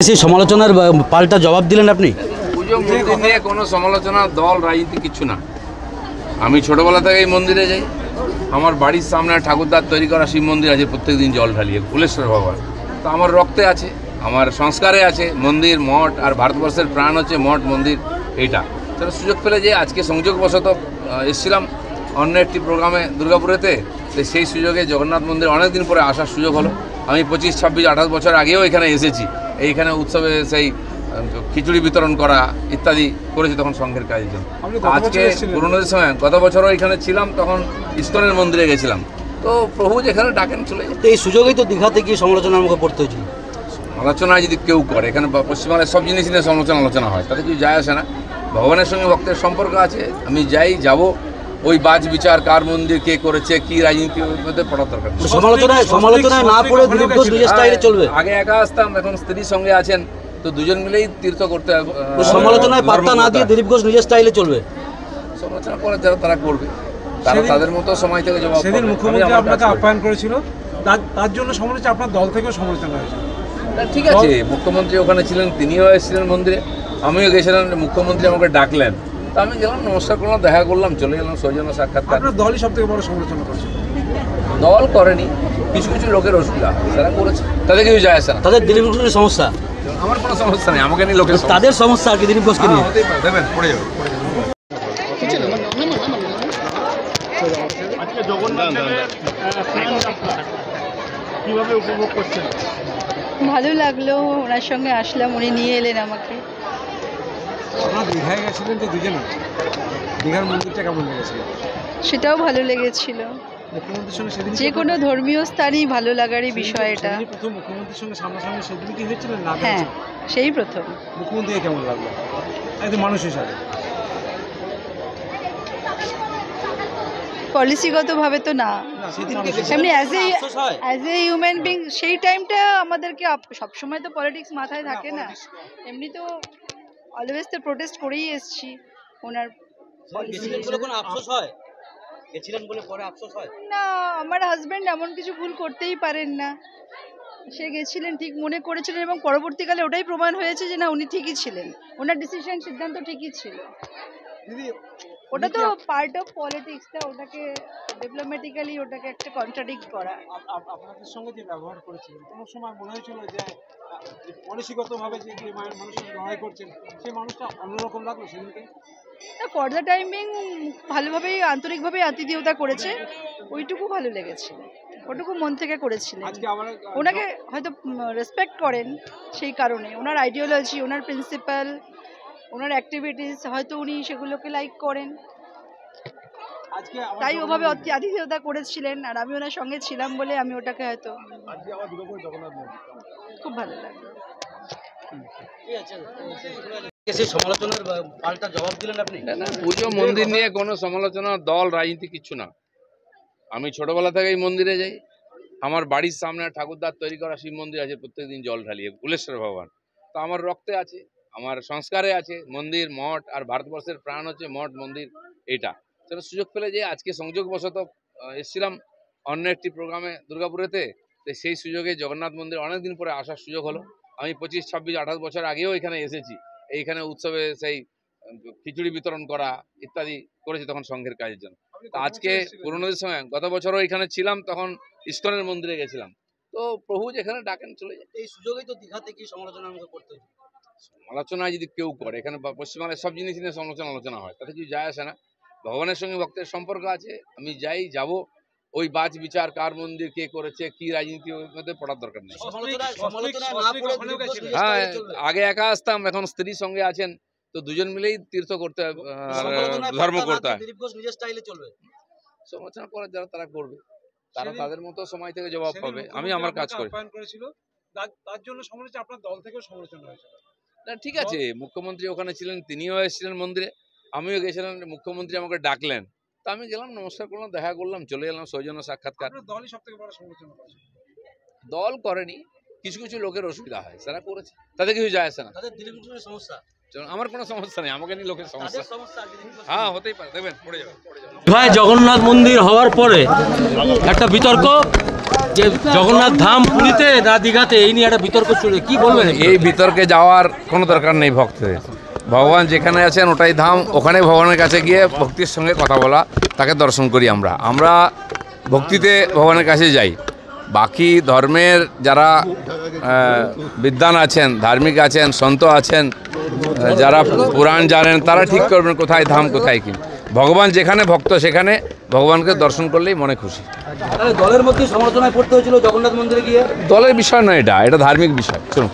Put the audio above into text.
সেই সমালোচনার পাল্টা জবাব দিলেন আপনি। পুজো মন্দির নিয়ে কোনো সমালোচনা, দল, রাজনীতি কিছু না। আমি ছোটোবেলা থেকে এই মন্দিরে যাই। আমার বাড়ির সামনে ঠাকুরদার তৈরি করা শিব মন্দির আছে, প্রত্যেকদিন জল ঢালিয়ে, ফুলেশ্বর ভগবান। তো আমার রক্তে আছে, আমার সংস্কারে আছে মন্দির, মঠ, আর ভারতবর্ষের প্রাণ হচ্ছে মঠ মন্দির। এইটা সেটা সুযোগ পেলে যে আজকে সংযোগবশত এসেছিলাম অন্য একটি প্রোগ্রামে দুর্গাপুরেতে, তো সেই সুযোগে জগন্নাথ মন্দির অনেক দিন পরে আসার সুযোগ হলো। আমি 25, 26, 28 বছর আগেও এখানে এসেছি। এইখানে উৎসবে সেই খিচুড়ি বিতরণ করা ইত্যাদি করেছি তখন সংঘের কাজের জন্য। আজকে পুরোনোদের সময় গত বছরও এখানে ছিলাম, তখন ইস্কনের মন্দিরে গেছিলাম। তো প্রভু যেখানে ডাকেন চলে যায়। তো এই সুযোগেই তো দীঘাতে গিয়ে সমালোচনার মুখে পড়তে হয়েছিল। আলোচনা যদি কেউ করে, এখানে পশ্চিমবাংলার সব জিনিস নিয়ে আলোচনা হয়, তাতে কিছু যায় আসে না। ভগবানের সঙ্গে ভক্তের সম্পর্ক আছে। আমি যাই যাব, ওই বাজ বিচার কার মন্দির কে করেছে কি রাজনীতির মধ্যে পড়ার দরকার। সমালোচনায় না পড়ে দিলীপ ঘোষ নিজের স্টাইলে চলবে। আগে একা আসতাম, এখন স্ত্রীর সঙ্গে আছেন, তো দুজন মিলেই তীর্থ করতে হবে। সমালোচনায় পাত্তা না দিয়ে দিলীপ ঘোষ নিজের স্টাইলে চলবে। সমালোচনা করে যারা তারা করবে, তারা তাদের মতো সময় থেকে জবাব। সেদিন মুখ্যমন্ত্রী আপনাকে আপ্যায়ন করেছিল, তার জন্য সমালোচনা, আপনার দল থেকেও সমালোচনা হয়েছে। ঠিক আছে, মুখ্যমন্ত্রী ওখানে ছিলেন, তিনিও এসেছিলেন মন্দিরে, আমিও গেছিলাম। মুখ্যমন্ত্রী আমাকে ডাকলেন, তা আমি গেলাম, নমস্কার করলাম, দেখা করলাম, চলে গেলাম। সৌজন্য সাক্ষাৎকার। আপনার দলই সব থেকে বড় সমালোচনা করছে। দল করেনি, কিছু কিছু লোকের অসুবিধা তারা করেছে, তাদের কিছু যায় আসে না। তাদের দিলীপ ঘোষের সমস্যা, আমার কোনো সমস্যা নেই, আমাকে নিয়ে লোকের তাদের সমস্যা আর কি দিলীপ ঘোষকে নিয়ে। দেবেন, পড়ে যাবে। আজকে জগন্নাথ দেবের কিভাবে উপভোগ করছেন? ভালো লাগলো, ওনার সঙ্গে আসলাম, উনি নিয়ে এলেন আমাকে। আপনারা দীঘায় গেছিলেন তো দুজনে, দীঘার মন্দিরটা কেমন লেগেছিল? সেটাও ভালো লেগেছিল। মুখ্যমন্ত্রীর সঙ্গে সেদিন যে কোনো ধর্মীয় স্থানই ভালো লাগারই বিষয় এটা। প্রথম মুখ্যমন্ত্রীর সঙ্গে সামনাসামনি সেদিন কি হয়েছিলেন না? হ্যাঁ, সেই প্রথম। মুখ্যমন্ত্রীকে কেমন লাগলো একদম মানুষ হিসাবে? পলিসিগতভাবে তো না, এমনি অ্যাজ এ হিউম্যান বিং সেই টাইমটা আমাদেরকে সবসময় তো পলিটিক্স মাথায় থাকে না, এমনি তো অলওয়েজ তো প্রোটেস্ট করেই এসছি ওনার পলিসি। না, আমার হাজব্যান্ড এমন কিছু ভুল করতেই পারেন না। সে গেছিলেন, ঠিক মনে করেছিলেন, এবং পরবর্তীকালে ওটাই প্রমাণ হয়েছে যে না, উনি ঠিকই ছিলেন, ওনার ডিসিশন সিদ্ধান্ত ঠিকই ছিল। ওটা তো পার্ট অফ পলিটিক্স, তা ওটাকে ডিপ্লোম্যাটিক্যালি ওটাকে একটা কন্ট্রাডিক্ট করা। আপনাদের সঙ্গে যে ব্যবহার করেছিলেন, কোনো সময় মনে হয়েছিল যে পলিসিগতভাবে যে মানুষের লড়াই করছেন, সেই মানুষটা অন্যরকম লাগলো সেদিনকে? না, ফর দ্য টাইমিং ভালোভাবেই, আন্তরিকভাবেই আতিথেয়তা করেছে, ওইটুকু ভালো লেগেছে, ওটুকু মন থেকে করেছিলেন। ওনাকে হয়তো রেসপেক্ট করেন, সেই কারণে ওনার আইডিওলজি, ওনার প্রিন্সিপাল, ওনার অ্যাক্টিভিটিস হয়তো উনি সেগুলোকে লাইক করেন, তাই ওভাবে আতিথেয়তা করেছিলেন। আর আমি ওনার সঙ্গে ছিলাম বলে আমি ওটাকে হয়তো খুব ভালো লাগলো। সমালোচনার পাল্টা জবাব দিলেন আপনি। পুজো মন্দির নিয়ে কোনো সমালোচনা, দল, রাজনীতি কিছু না। আমি ছোটবেলা থেকে এই মন্দিরে যাই। আমার বাড়ির সামনে ঠাকুরদার তৈরি করা শিব মন্দির আছে, প্রত্যেকদিন জল ঢালিয়ে, ফুলেশ্বর ভগবান। তো আমার রক্তে আছে, আমার সংস্কারে আছে মন্দির, মঠ, আর ভারতবর্ষের প্রাণ হচ্ছে মঠ মন্দির। এইটা সেটা সুযোগ পেলে যে আজকে সংযোগবশত এসেছিলাম অন্য একটি প্রোগ্রামে দুর্গাপুরেতে, তো সেই সুযোগে জগন্নাথ মন্দির অনেক দিন পরে আসার সুযোগ হলো। আমি 25, 26, 28 বছর আগেও এখানে এসেছি। এইখানে উৎসবে সেই খিচুড়ি বিতরণ করা ইত্যাদি করেছি তখন সংঘের কাজের জন্য। আজকে পুরোনোদের সময় গত বছরও এখানে ছিলাম, তখন ইস্কনের মন্দিরে গেছিলাম। তো প্রভু যেখানে ডাকেন চলে যায়। এই সুযোগেই তো দীঘাতে গিয়ে সমালোচনার মুখে পড়তে হয়েছিল। আলোচনা যদি কেউ করে, এখানে পশ্চিমবাংলার সব জিনিস নিয়ে আলোচনা হয়, তাতে কিছু যায় আসে না। ভগবানের সঙ্গে ভক্তের সম্পর্ক আছে। আমি যাই, যাব, ওই বাজ বিচার কার মন্দির কে করেছে কি রাজনীতির মধ্যে পড়ার দরকার নেই। হ্যাঁ, আগে একা আসতাম, এখন স্ত্রীর সঙ্গে আছেন, তো দুজন মিলেই তীর্থ করতে হবে, ধর্ম করতে হয়। সমালোচনা করে যারা তারা করবে, তারা তাদের মতো সময় থেকে জবাব পাবে। আমি আমার কাজ করি। তার জন্য সমালোচনা, আপনার দল থেকেও সমালোচনা হয়েছে। না, ঠিক আছে, মুখ্যমন্ত্রী ওখানে ছিলেন, তিনিও এসেছিলেন মন্দিরে, আমিও গেছিলাম। মুখ্যমন্ত্রী আমাকে ডাকলেন, তা আমি গেলাম, নমস্কার করলাম, দেখা করলাম, চলে গেলাম। সৌজন্য সাক্ষাৎকার। দলই সব থেকে বড় সমালোচনা করেছে। দল করেনি, কিছু কিছু লোকের অসুবিধা হয়, তারা করেছে, তাদের কিছু যায় আসে না। সমস্যা, আমার কোনো সমস্যা নেই, আমাকে নিয়ে লোকের সমস্যা। হ্যাঁ, হতেই পারে, দেখবেন পড়ে যাবে। জগন্নাথ মন্দির হওয়ার পরে একটা বিতর্ক যে জগন্নাথ ধাম পুরীতে না দীঘাতে, এই নিয়ে একটা বিতর্ক চলে, কি বলবেন? এই বিতর্কে যাওয়ার কোনো দরকার নেই ভক্তদের। ভগবান যেখানে আছেন ওটাই ধাম, ওখানে ভগবানের কাছে গিয়ে ভক্তির সঙ্গে কথা বলা, তাকে দর্শন করি। আমরা ভক্তিতে ভগবানের কাছে যাই। বাকি ধর্মের যারা বিদ্বান আছেন, ধার্মিক আছেন, সন্ত আছেন, যারা পুরাণ জানেন, তারা ঠিক করবেন কোথায় ধাম কোথায় কি। ভগবান যেখানে, ভক্ত সেখানে, ভগবানকে দর্শন করলেই মনে খুশি। তাহলে দলের মধ্যে সমালোচনায় পড়তে হয়েছিল জগন্নাথ মন্দিরে গিয়ে? দলের বিষয় নয়, এটা ধার্মিক বিষয়। চলুন।